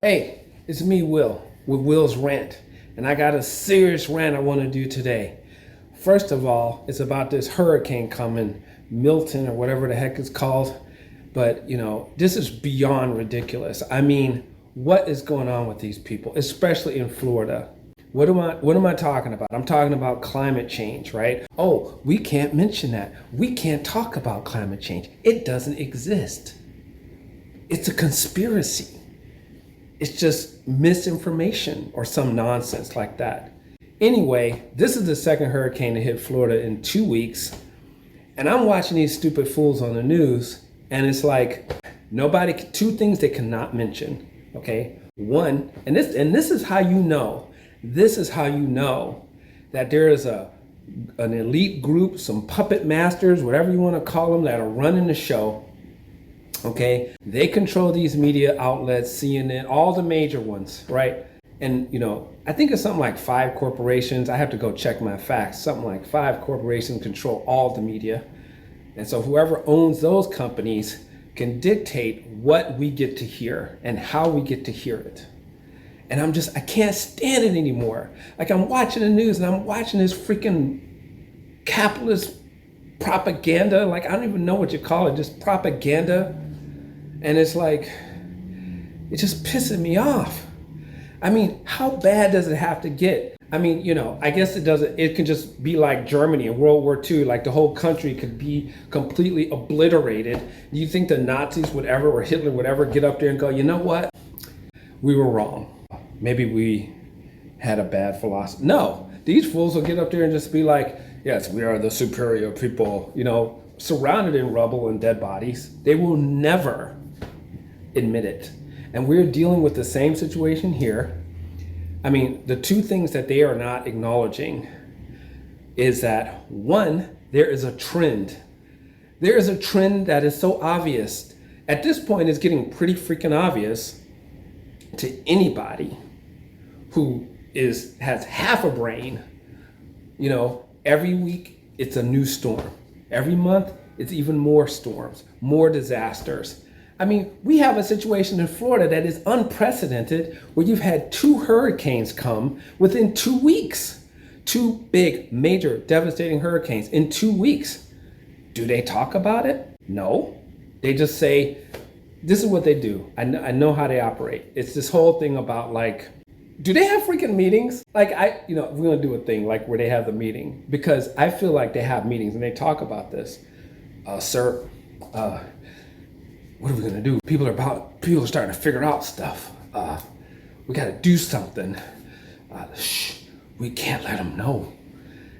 Hey, it's me, Will, with Will's Rant, and I got a serious rant I want to do today. First of all, it's about this hurricane coming, Milton or whatever the heck it's called. But, this is beyond ridiculous. I mean, what is going on with these people, especially in Florida? What am I talking about? I'm talking about climate change, right? Oh, we can't mention that. We can't talk about climate change. It doesn't exist. It's a conspiracy. It's just misinformation or some nonsense like that. Anyway, this is the second hurricane to hit Florida in 2 weeks. And I'm watching these stupid fools on the news, and it's like two things they cannot mention. Okay. One, and this is how you know. This is how you know that there is an elite group, some puppet masters, whatever you want to call them, that are running the show. Okay, they control these media outlets, CNN, all the major ones, right? And I think it's something like 5 corporations. I have to go check my facts. Something like 5 corporations control all the media. And so whoever owns those companies can dictate what we get to hear and how we get to hear it. And I can't stand it anymore. Like, I'm watching the news and I'm watching this freaking capitalist propaganda. Like, I don't even know what you call it, just propaganda. And it's like, it's just pissing me off. I mean, how bad does it have to get? I mean, I guess it can just be like Germany in World War II, like the whole country could be completely obliterated. Do you think the Nazis or Hitler would ever get up there and go, you know what? We were wrong. Maybe we had a bad philosophy. No, these fools will get up there and just be like, yes, we are the superior people, surrounded in rubble and dead bodies. They will never admit it. And we're dealing with the same situation here. I mean, the two things that they are not acknowledging is that, one, there is a trend. There is a trend that is so obvious. At this point, it's getting pretty freaking obvious to anybody who has half a brain. Every week it's a new storm. Every month it's even more storms, more disasters. I mean, we have a situation in Florida that is unprecedented, where you've had 2 hurricanes come within 2 weeks. 2 big, major, devastating hurricanes in 2 weeks. Do they talk about it? No. They just say, this is what they do. I know how they operate. It's this whole thing about, like, do they have freaking meetings? Like, we're gonna do a thing like where they have the meeting, because I feel like they have meetings and they talk about this. Sir, what are we gonna do? People are starting to figure out stuff. We gotta do something. We can't let them know.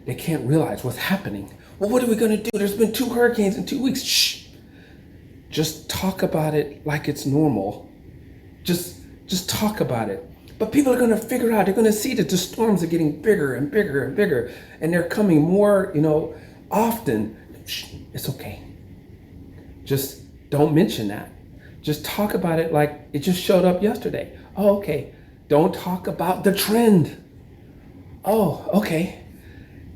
They can't realize what's happening. Well, what are we gonna do? There's been 2 hurricanes in 2 weeks. Shh. Just talk about it like it's normal. Just talk about it. But people are gonna figure out, they're gonna see that the storms are getting bigger and bigger and bigger, and they're coming more, often. Shh, it's okay. Just don't mention that. Just talk about it like it just showed up yesterday. Oh, okay. Don't talk about the trend. Oh, okay.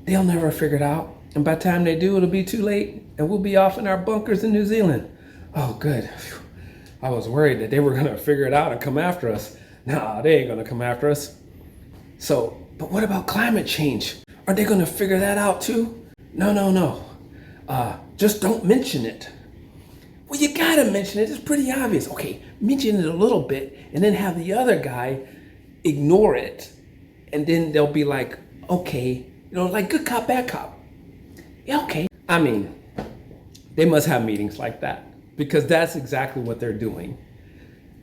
They'll never figure it out. And by the time they do, it'll be too late, and we'll be off in our bunkers in New Zealand. Oh, good. Phew. I was worried that they were going to figure it out and come after us. No, they ain't going to come after us. So, but what about climate change? Are they going to figure that out too? No. Just don't mention it. Well, you got to mention it. It's pretty obvious. Okay, mention it a little bit and then have the other guy ignore it. And then they'll be like, okay, like good cop, bad cop. Yeah, okay. I mean, they must have meetings like that, because that's exactly what they're doing.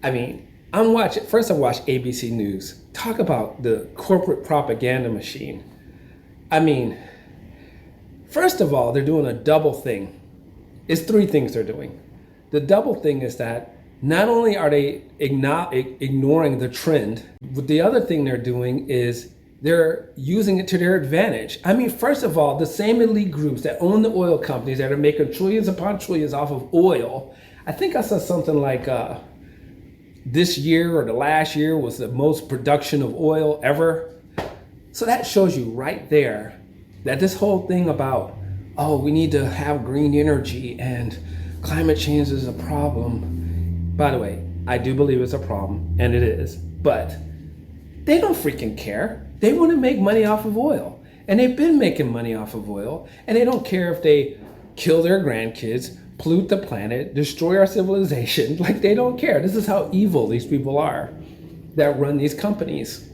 I mean, I watched ABC News. Talk about the corporate propaganda machine. I mean, first of all, they're doing a double thing. It's 3 things they're doing. The double thing is that not only are they ignoring the trend, but the other thing they're doing is they're using it to their advantage. I mean, first of all, the same elite groups that own the oil companies that are making trillions upon trillions off of oil. I think I saw something like this year or the last year was the most production of oil ever. So that shows you right there that this whole thing about, oh, we need to have green energy and climate change is a problem. By the way, I do believe it's a problem, and it is. But they don't freaking care. They want to make money off of oil. And they've been making money off of oil. And they don't care if they kill their grandkids, pollute the planet, destroy our civilization. Like, they don't care. This is how evil these people are that run these companies.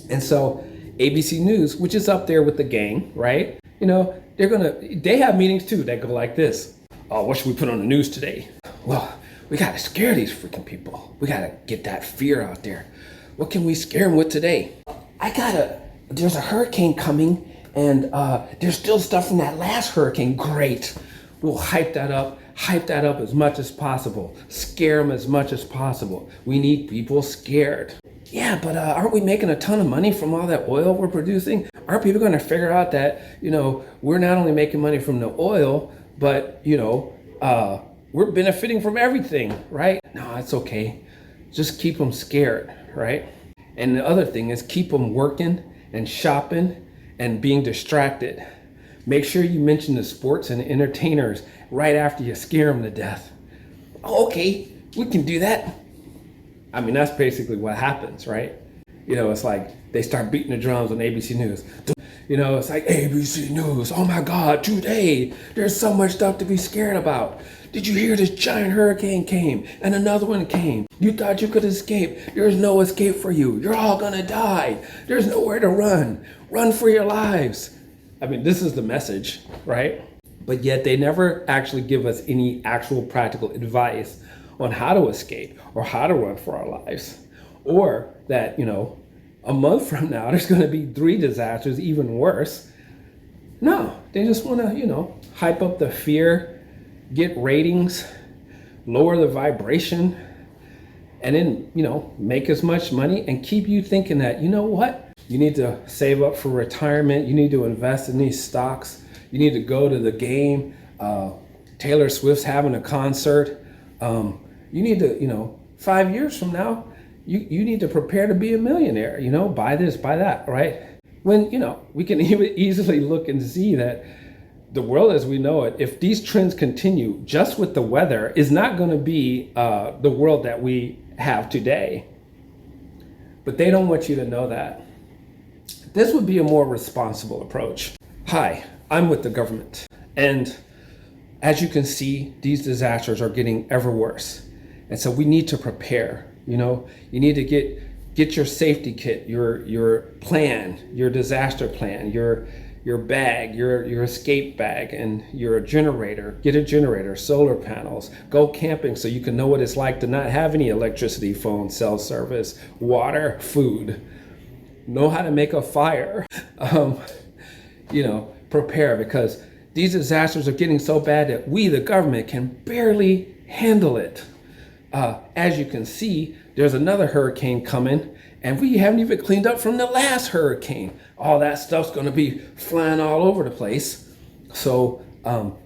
And so ABC News, which is up there with the gang, right? You know, they have meetings too that go like this. Oh, what should we put on the news today? Well, we got to scare these freaking people. We got to get that fear out there. What can we scare them with today? There's a hurricane coming, and there's still stuff from that last hurricane. Great. We'll hype that up as much as possible. Scare them as much as possible. We need people scared. Yeah, but aren't we making a ton of money from all that oil we're producing? Aren't people going to figure out that, you know, we're not only making money from the oil, but, you know, we're benefiting from everything, right? No, it's okay. Just keep them scared, right? And the other thing is keep them working and shopping and being distracted. Make sure you mention the sports and entertainers right after you scare them to death. Oh, okay, we can do that. I mean, that's basically what happens, right? You know, it's like they start beating the drums on ABC News. You know, it's like ABC News. Oh my God, today there's so much stuff to be scared about. Did you hear this giant hurricane came and another one came? You thought you could escape. There's no escape for you. You're all gonna die. There's nowhere to run. Run for your lives. I mean, this is the message, right? But yet they never actually give us any actual practical advice on how to escape or how to run for our lives. Or that, you know, a month from now, there's going to be 3 disasters, even worse. No, they just want to, you know, hype up the fear, get ratings, lower the vibration, and then, you know, make as much money and keep you thinking that, you know what? You need to save up for retirement. You need to invest in these stocks. You need to go to the game. Taylor Swift's having a concert. You need to, you know, 5 years from now, you need to prepare to be a millionaire, you know, buy this, buy that, right? When, you know, we can even easily look and see that the world as we know it, if these trends continue just with the weather, is not going to be the world that we have today. But they don't want you to know that. This would be a more responsible approach. Hi, I'm with the government. And as you can see, these disasters are getting ever worse. And so we need to prepare. You know, you need to get your safety kit, your plan, your disaster plan, your bag, your escape bag, and your generator. Get a generator, solar panels. Go camping so you can know what it's like to not have any electricity, phone, cell service, water, food. Know how to make a fire. You know, prepare, because these disasters are getting so bad that we, the government, can barely handle it. As you can see, there's another hurricane coming, and we haven't even cleaned up from the last hurricane. All that stuff's going to be flying all over the place. So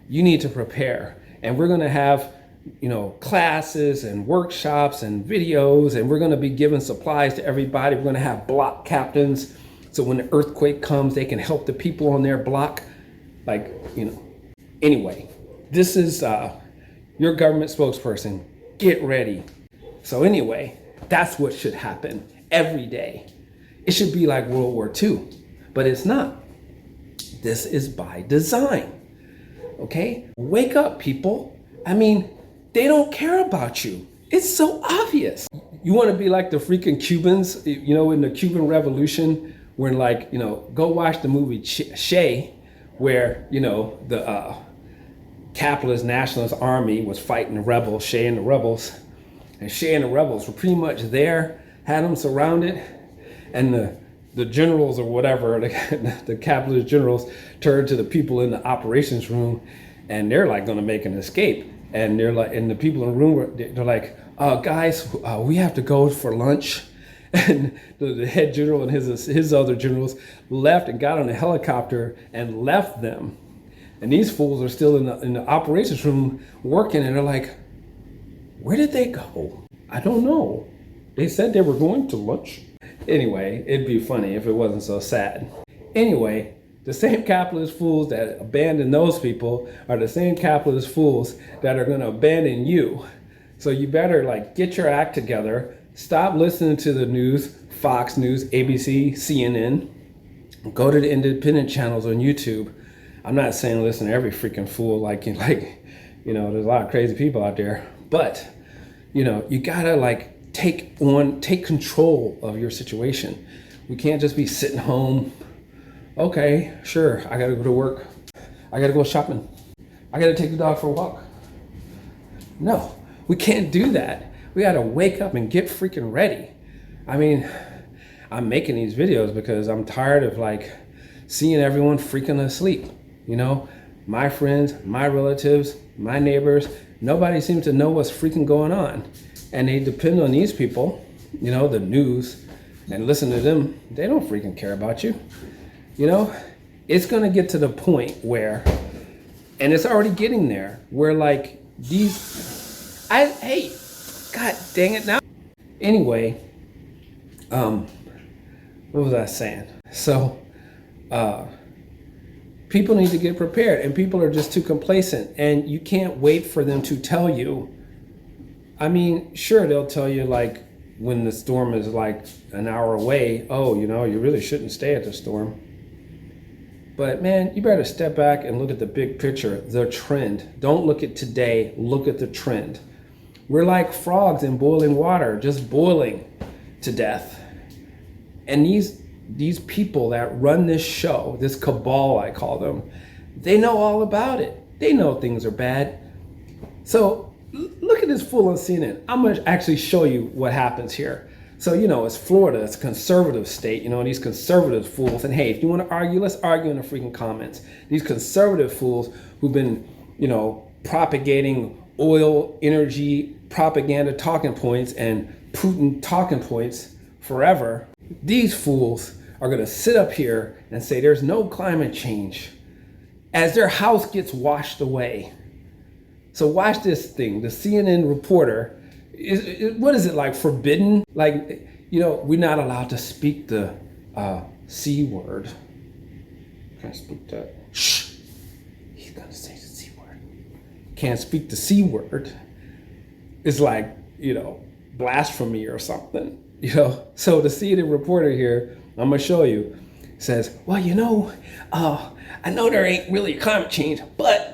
you need to prepare. And we're going to have, you know, classes and workshops and videos, and we're going to be giving supplies to everybody. We're going to have block captains, so when the earthquake comes, they can help the people on their block. Like, you know, anyway, this is your government spokesperson. Get ready. So anyway, that's what should happen every day. It should be like World War II, but it's not. This is by design. Okay? Wake up, people. I mean, they don't care about you. It's so obvious. You want to be like the freaking Cubans, you know, in the Cuban Revolution, when, like, you know, go watch the movie Che, where, you know, the capitalist nationalist army was fighting the rebels, Che and the rebels. And Che and the rebels were pretty much there, had them surrounded, and the generals or whatever, the capitalist generals, turned to the people in the operations room, and they're like going to make an escape. And they're like, and the people in the room they're like, guys, we have to go for lunch. And the head general and his other generals left and got on a helicopter and left them. And these fools are still in the operations room working, and they're like, where did they go? I don't know. They said they were going to lunch. Anyway, it'd be funny if it wasn't so sad. Anyway, the same capitalist fools that abandon those people are the same capitalist fools that are going to abandon you So you better like get your act together. Stop listening to the news, Fox News, ABC, CNN. Go to the independent channels on YouTube. I'm not saying listen to every freaking fool like you know, there's a lot of crazy people out there, but you know, you gotta like take control of your situation. We can't just be sitting home. Okay, sure, I gotta go to work. I gotta go shopping. I gotta take the dog for a walk. No, we can't do that. We gotta wake up and get freaking ready. I mean, I'm making these videos because I'm tired of like seeing everyone freaking asleep. You know, my friends, my relatives, my neighbors, nobody seems to know what's freaking going on. And they depend on these people, you know, the news, and listen to them. They don't freaking care about you. You know, it's gonna get to the point where, and it's already getting there, where like hey, God dang it now. Anyway, what was I saying? So, people need to get prepared, and people are just too complacent, and you can't wait for them to tell you. I mean, sure, they'll tell you like when the storm is like an hour away, oh, you know, you really shouldn't stay at the storm. But man, you better step back and look at the big picture, the trend. Don't look at today, look at the trend. We're like frogs in boiling water, just boiling to death. And these people that run this show, this cabal I call them, they know all about it. They know things are bad. So look at this fool on CNN. I'm gonna actually show you what happens here. So, you know, it's Florida, it's a conservative state, you know, and these conservative fools, and hey, if you want to argue, let's argue in the freaking comments. These conservative fools who've been, you know, propagating oil, energy, propaganda talking points and Putin talking points forever, these fools are going to sit up here and say there's no climate change as their house gets washed away. So watch this thing. The CNN reporter, what is it like, forbidden? Like, you know, we're not allowed to speak the C word. Can't speak that. Shh. He's going to say the C word. Can't speak the C word. It's like, you know, blasphemy or something. You know, so the CNN reporter here, I'm gonna show you, says, well, you know, I know there ain't really climate change, but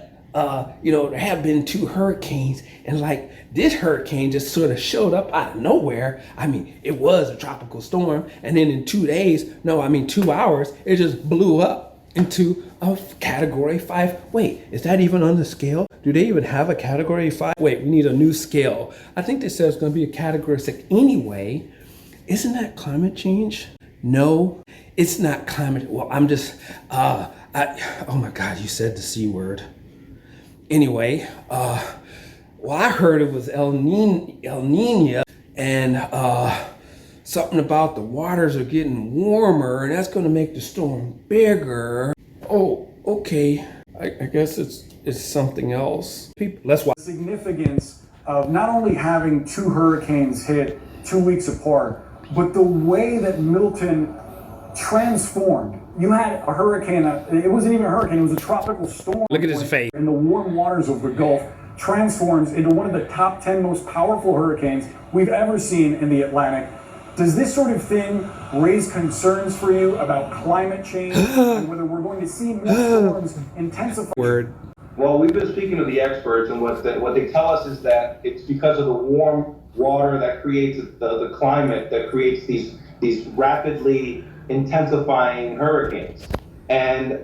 you know, there have been 2 hurricanes, and like this hurricane just sort of showed up out of nowhere. I mean, it was a tropical storm, and then in 2 hours, it just blew up into a category 5. Wait, is that even on the scale? Do they even have a category 5? Wait, we need a new scale. I think they said it's gonna be a category 6 anyway. Isn't that climate change? No, it's not climate. Well, I'm just, oh my God, you said the C word. Anyway, well, I heard it was El Nino, and something about the waters are getting warmer, and that's going to make the storm bigger. Oh, okay. I guess it's something else. Let's watch. The significance of not only having 2 hurricanes hit 2 weeks apart, but the way that Milton transformed. You had a hurricane, it wasn't even a hurricane, it was a tropical storm. Look at his face. In the warm waters of the Gulf, transforms into one of the top 10 most powerful hurricanes we've ever seen in the Atlantic. Does this sort of thing raise concerns for you about climate change and whether we're going to see more storms intensify? Well, we've been speaking to the experts, and what they tell us is that it's because of the warm water that creates the climate that creates these rapidly intensifying hurricanes. And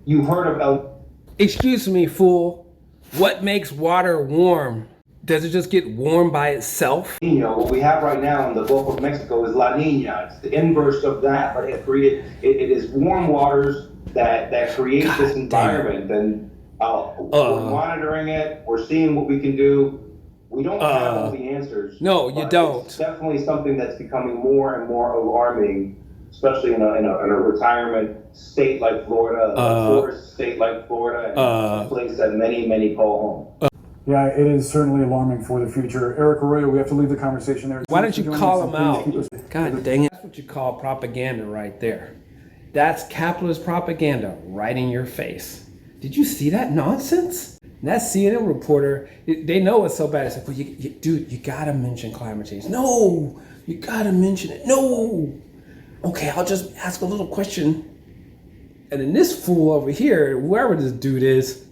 you heard of Excuse me, fool. What makes water warm? Does it just get warm by itself? What we have right now in the Gulf of Mexico is La Nina. It's the inverse of that, but it is warm waters that create this environment. And we're monitoring it. We're seeing what we can do. We don't have all the answers. No, you don't. It's definitely something that's becoming more and more alarming, especially in a retirement state like Florida, a tourist state like Florida, and a place that many call home. Yeah, it is certainly alarming for the future. Eric Arroyo, we have to leave the conversation there. Why don't you call him out? God dang it. That's what you call propaganda right there. That's capitalist propaganda right in your face. Did you see that nonsense? And that CNN reporter, they know it's so bad. It's like, well, dude, you gotta mention climate change. No, you gotta mention it. No. Okay, I'll just ask a little question. And then this fool over here, whoever this dude is,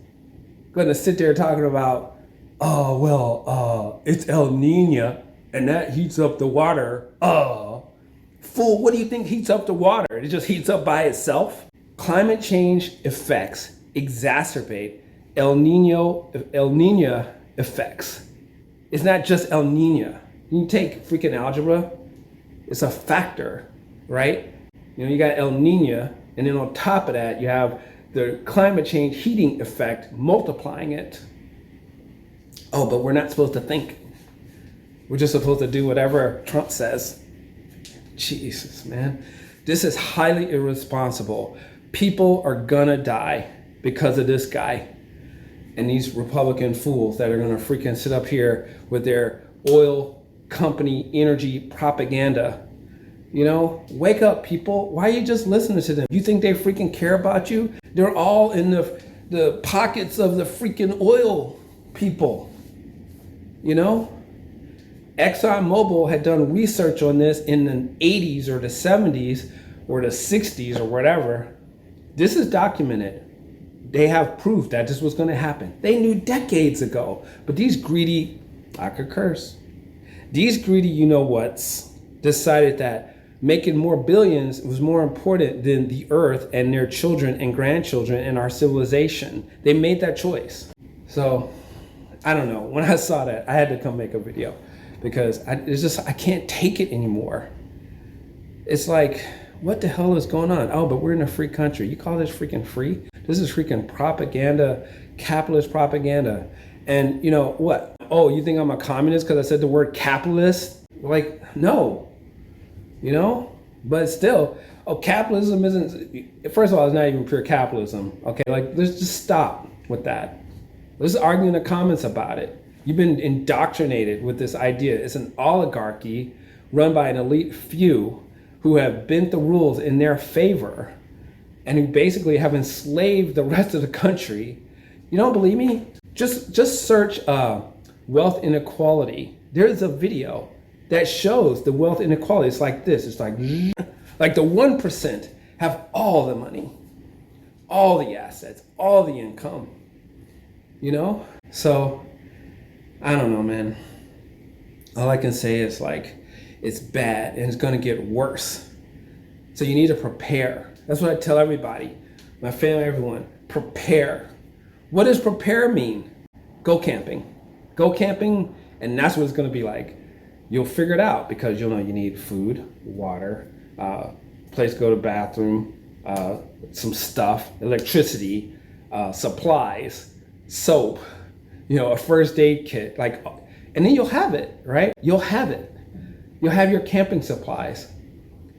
gonna sit there talking about, oh, well, it's El Nino and that heats up the water. Fool, what do you think heats up the water? It just heats up by itself? Climate change effects exacerbate El Nino effects. It's not just El Nino. You take freaking algebra, it's a factor, right? You know, you got El Nino, and then on top of that, you have the climate change heating effect multiplying it. Oh, but we're not supposed to think. We're just supposed to do whatever Trump says. Jesus, man. This is highly irresponsible. People are gonna die because of this guy and these Republican fools that are gonna freaking sit up here with their oil company energy propaganda. You know, wake up, people. Why are you just listening to them? You think they freaking care about you? They're all in the pockets of the freaking oil people. You know? ExxonMobil had done research on this in the 80s or the 70s or the 60s or whatever. This is documented. They have proof that this was going to happen. They knew decades ago. But these greedy, I could curse, these greedy you-know-whats decided that making more billions was more important than the earth and their children and grandchildren and our civilization. They made that choice. So, I don't know. When I saw that, I had to come make a video because I can't take it anymore. It's like, what the hell is going on? Oh, but we're in a free country. You call this freaking free? This is freaking propaganda, capitalist propaganda. And you know what? Oh, you think I'm a communist because I said the word capitalist? Like, no. You know? But still, capitalism isn't, first of all, it's not even pure capitalism. Okay, like, let's just stop with that. Let's argue in the comments about it. You've been indoctrinated with this idea. It's an oligarchy run by an elite few who have bent the rules in their favor and who basically have enslaved the rest of the country. You don't believe me? Just search wealth inequality. There's a video that shows the wealth inequality. It's like this. It's like the 1% have all the money, all the assets, all the income. You know? So, I don't know, man. All I can say is like, it's bad and it's gonna get worse. So you need to prepare. That's what I tell everybody, my family, everyone, prepare. What does prepare mean? Go camping. Go camping, and that's what it's gonna be like. You'll figure it out because you'll know you need food, water, place to go to the bathroom, some stuff, electricity, supplies, soap, you know, a first aid kit, like, and then you'll have it, right? You'll have it. You'll have your camping supplies.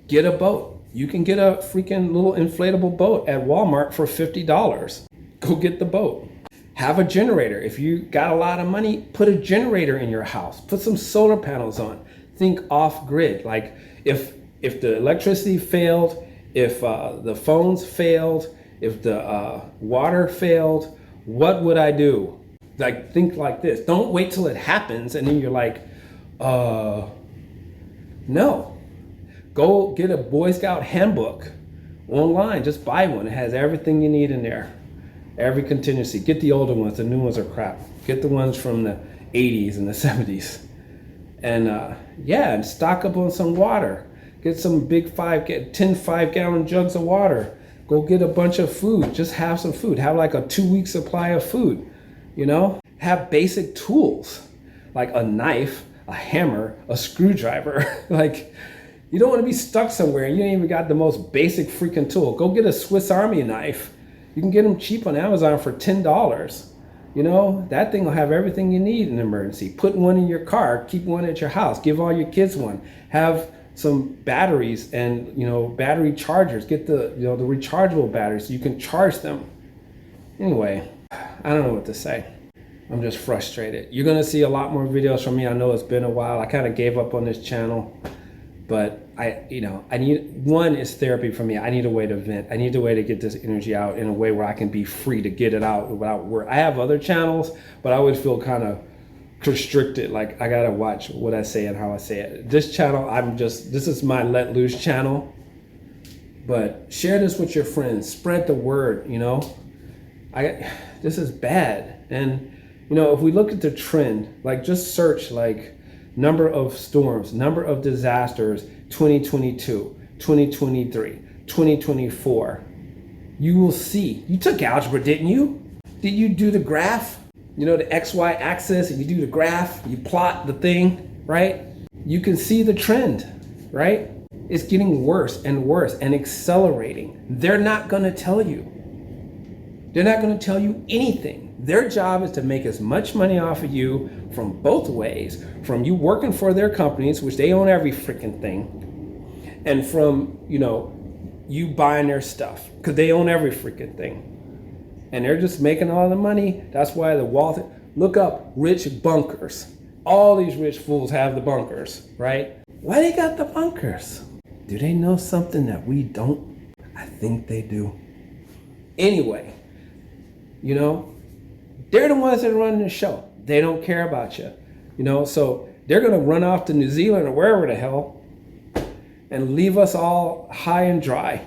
Get a boat. You can get a freaking little inflatable boat at Walmart for $50. Go get the boat. Have a generator. If you got a lot of money, put a generator in your house. Put some solar panels on. Think off grid. Like if the electricity failed, if the phones failed, if the water failed, what would I do? Like, think like this. Don't wait till it happens and then you're like, no. Go get a Boy Scout handbook online. Just buy one. It has everything you need in there. Every contingency. Get the older ones. The new ones are crap. Get the ones from the 80s and the 70s. And and stock up on some water. Get some big 10 5-gallon jugs of water. Go get a bunch of food. Just have some food. Have like a 2-week supply of food. You know? Have basic tools. Like a knife, a hammer, a screwdriver. Like, you don't want to be stuck somewhere and you ain't even got the most basic freaking tool. Go get a Swiss Army knife. You can get them cheap on Amazon for $10. You know, that thing will have everything you need in an emergency. Put one in your car, keep one at your house, give all your kids one. Have some batteries and, you know, battery chargers. Get the, you know, the rechargeable batteries so you can charge them. Anyway, I don't know what to say. I'm just frustrated. You're gonna see a lot more videos from me. I know it's been a while. I kind of gave up on this channel. But I need, one is therapy for me. I need a way to vent. I need a way to get this energy out in a way where I can be free to get it out without work. I have other channels, but I always feel kind of constricted. Like I gotta watch what I say and how I say it. This channel, this is my let loose channel. But share this with your friends. Spread the word, This is bad. And, if we look at the trend, like just search like number of storms, number of disasters, 2022, 2023, 2024. You will see. You took algebra, didn't you? Did you do the graph? The XY axis, and you do the graph, you plot the thing, right? You can see the trend, right? It's getting worse and accelerating. They're not gonna tell you. They're not gonna tell you anything. Their job is to make as much money off of you from both ways, from you working for their companies, which they own every freaking thing, and from, you buying their stuff, because they own every freaking thing. And they're just making all the money. That's why look up rich bunkers. All these rich fools have the bunkers, right? Why they got the bunkers? Do they know something that we don't? I think they do. Anyway, they're the ones that are running the show. They don't care about you, so they're gonna run off to New Zealand or wherever the hell and leave us all high and dry.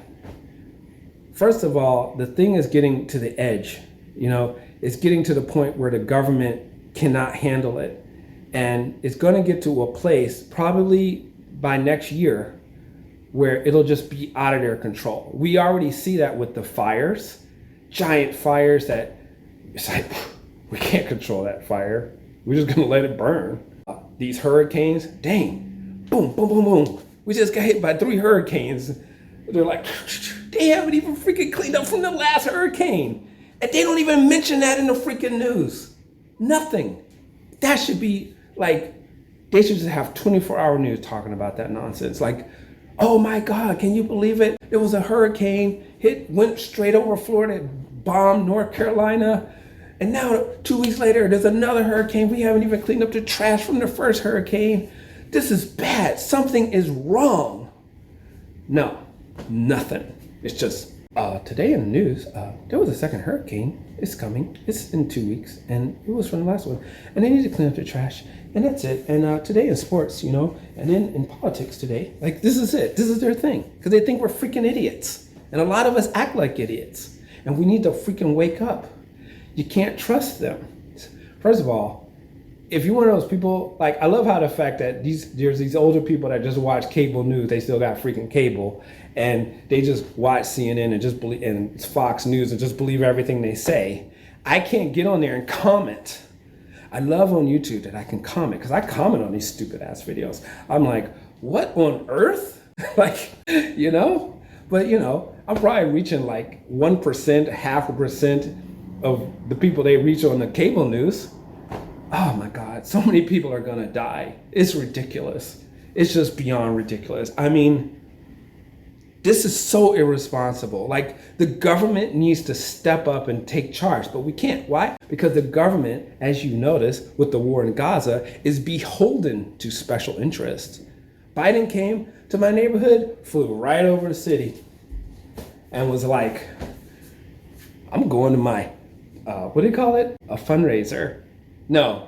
First of all, the thing is getting to the edge. It's getting to the point where the government cannot handle it. And it's gonna get to a place probably by next year where it'll just be out of their control. We already see that with the fires, giant fires that it's like, we can't control that fire. We're just gonna let it burn. These hurricanes, dang, boom, boom, boom, boom. We just got hit by 3 hurricanes. They're like, they haven't even freaking cleaned up from the last hurricane. And they don't even mention that in the freaking news. Nothing. That should be like, they should just have 24-hour news talking about that nonsense. Like, oh my God, can you believe it? There was a hurricane, went straight over Florida, bombed North Carolina. And now 2 weeks later, there's another hurricane. We haven't even cleaned up the trash from the first hurricane. This is bad. Something is wrong. No, nothing. It's just, today in the news, there was a second hurricane. It's coming. It's in 2 weeks. And it was from the last one. And they need to clean up the trash. And that's it. And today in sports, and then in politics today, like this is it. This is their thing. Because they think we're freaking idiots. And a lot of us act like idiots. And we need to freaking wake up. You can't trust them. First of all, if you're one of those people, like I love how the fact that there's these older people that just watch cable news, they still got freaking cable, and they just watch CNN and just believe, and Fox News and just believe everything they say. I can't get on there and comment. I love on YouTube that I can comment, because I comment on these stupid ass videos. I'm like, what on earth? Like, but I'm probably reaching like 1%, 0.5% of the people they reach on the cable news. Oh my God, so many people are gonna die. It's ridiculous. It's just beyond ridiculous. I mean, this is so irresponsible. Like, the government needs to step up and take charge, but we can't. Why? Because the government, as you notice with the war in Gaza, is beholden to special interests. Biden came to my neighborhood, flew right over the city, and was like, I'm going to my, what do you call it? A fundraiser. No,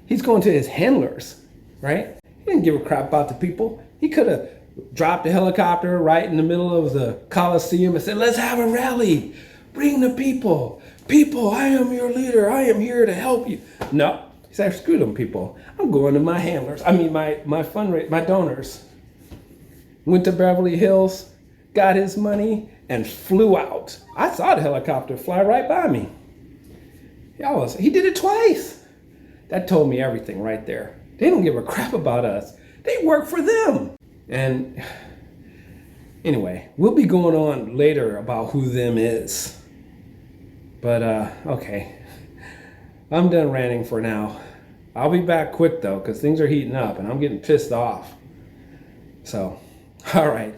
he's going to his handlers, right? He didn't give a crap about the people. He could have dropped a helicopter right in the middle of the Coliseum and said, let's have a rally. Bring the people. People, I am your leader. I am here to help you. No, he said, screw them people. I'm going to my handlers. I mean, my donors. Went to Beverly Hills, got his money, and flew out. I saw the helicopter fly right by me. He did it twice. That told me everything right there. They don't give a crap about us. They work for them. And anyway, we'll be going on later about who them is. But okay, I'm done ranting for now. I'll be back quick though, because things are heating up and I'm getting pissed off. So, all right.